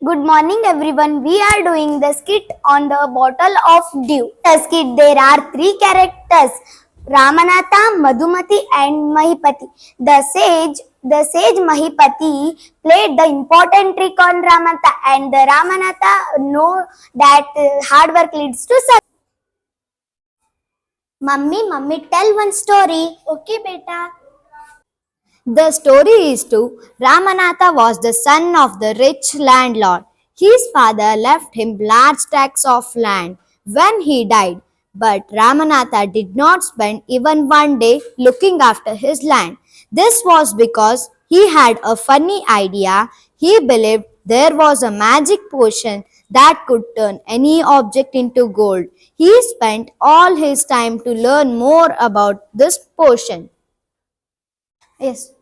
Good morning, everyone. We are doing the skit on the bottle of dew. The skit there are three characters: Ramanatha, Madhumati, and Mahipati. The sage Mahipati played the important trick on Ramanatha, and the Ramanatha know that hard work leads to success. Mummy, tell one story. Okay, beta. The story is true. Ramanatha was the son of the rich landlord. His father left him large tracts of land when he died, but Ramanatha did not spend even one day looking after his land. This was because he had a funny idea. He believed there was a magic potion that could turn any object into gold. He spent all his time to learn more about this potion. Yes.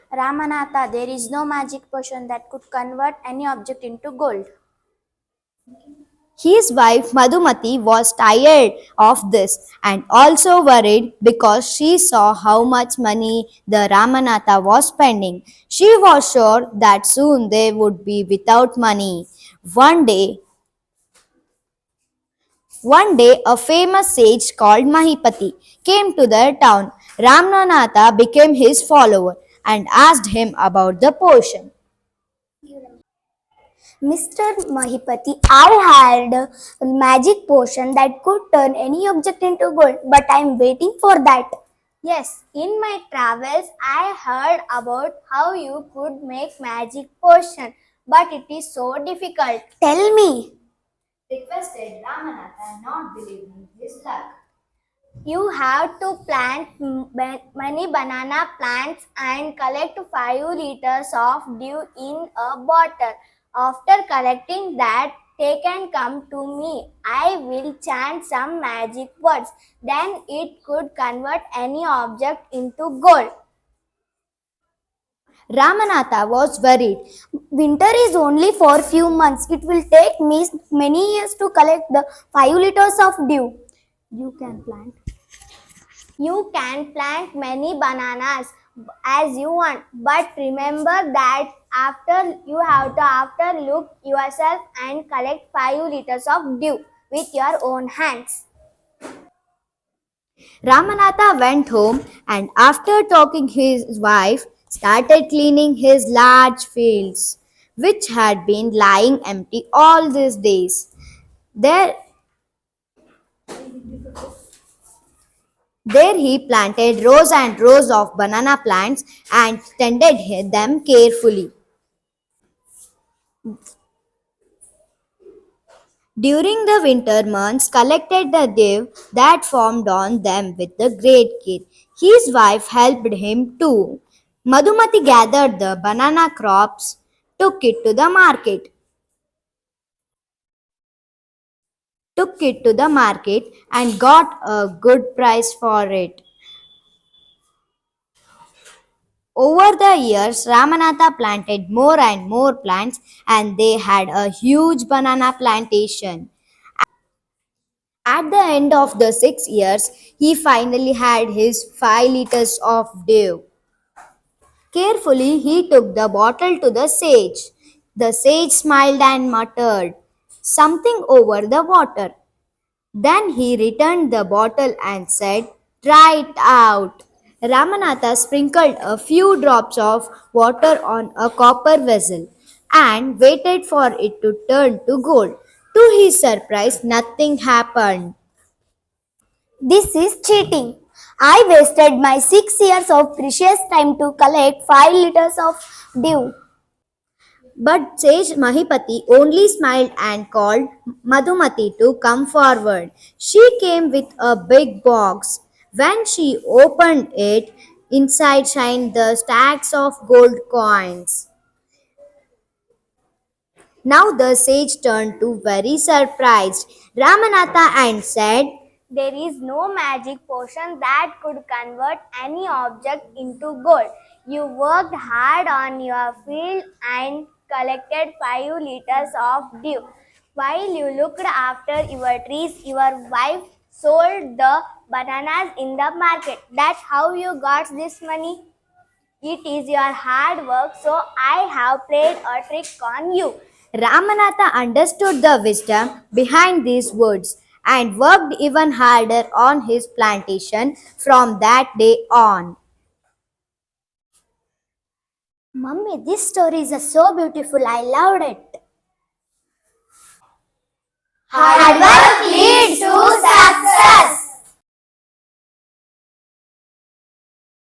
Ramanatha, there is no magic potion that could convert any object into gold. His wife Madhumati was tired of this and also worried because she saw how much money the Ramanatha was spending. She was sure that soon they would be without money. One day, One day, a famous sage called Mahipati came to their town. Ramanatha became his follower and asked him about the potion. Mr. Mahipati, I had a magic potion that could turn any object into gold, but I am waiting for that. Yes, in my travels, I heard about how you could make magic potion, but it is so difficult. Tell me, requested Ramanatha, not believing his luck. You have to plant many banana plants and collect 5 liters of dew in a bottle. After collecting that, take and come to me. I will chant some magic words. Then it could convert any object into gold. Ramanatha was worried. Winter is only for few months. It will take me many years to collect the 5 liters of dew. You can plant. You can plant many bananas as you want, but remember that after look yourself and collect 5 liters of dew with your own hands. Ramanatha went home and after talking his wife started cleaning his large fields which had been lying empty all these days. There There he planted rows and rows of banana plants and tended them carefully. During the winter months, collected the dew that formed on them with the great care. His wife helped him too. Madhumati gathered the banana crops, took it to the market and got a good price for it. Over the years, Ramanatha planted more and more plants, and they had a huge banana plantation. At the end of the 6 years, he finally had his 5 liters of dew. Carefully, he took the bottle to the sage. The sage smiled and muttered something over the water. Then he returned the bottle and said, "Try it out." Ramanatha sprinkled a few drops of water on a copper vessel and waited for it to turn to gold. To his surprise, nothing happened. This is cheating. I wasted my 6 years of precious time to collect 5 liters of dew. But sage Mahipati only smiled and called Madhumati to come forward. She came with a big box. When she opened it, inside shined the stacks of gold coins. Now the sage turned to very surprised Ramanatha and said, "There is no magic potion that could convert any object into gold. You worked hard on your field and collected 5 liters of dew. While you looked after your trees, your wife sold the bananas in the market. That's how you got this money. It is your hard work, so I have played a trick on you. Ramanatha understood the wisdom behind these words and worked even harder on his plantation from that day on. Mummy, this story is so beautiful. I loved it. Hard work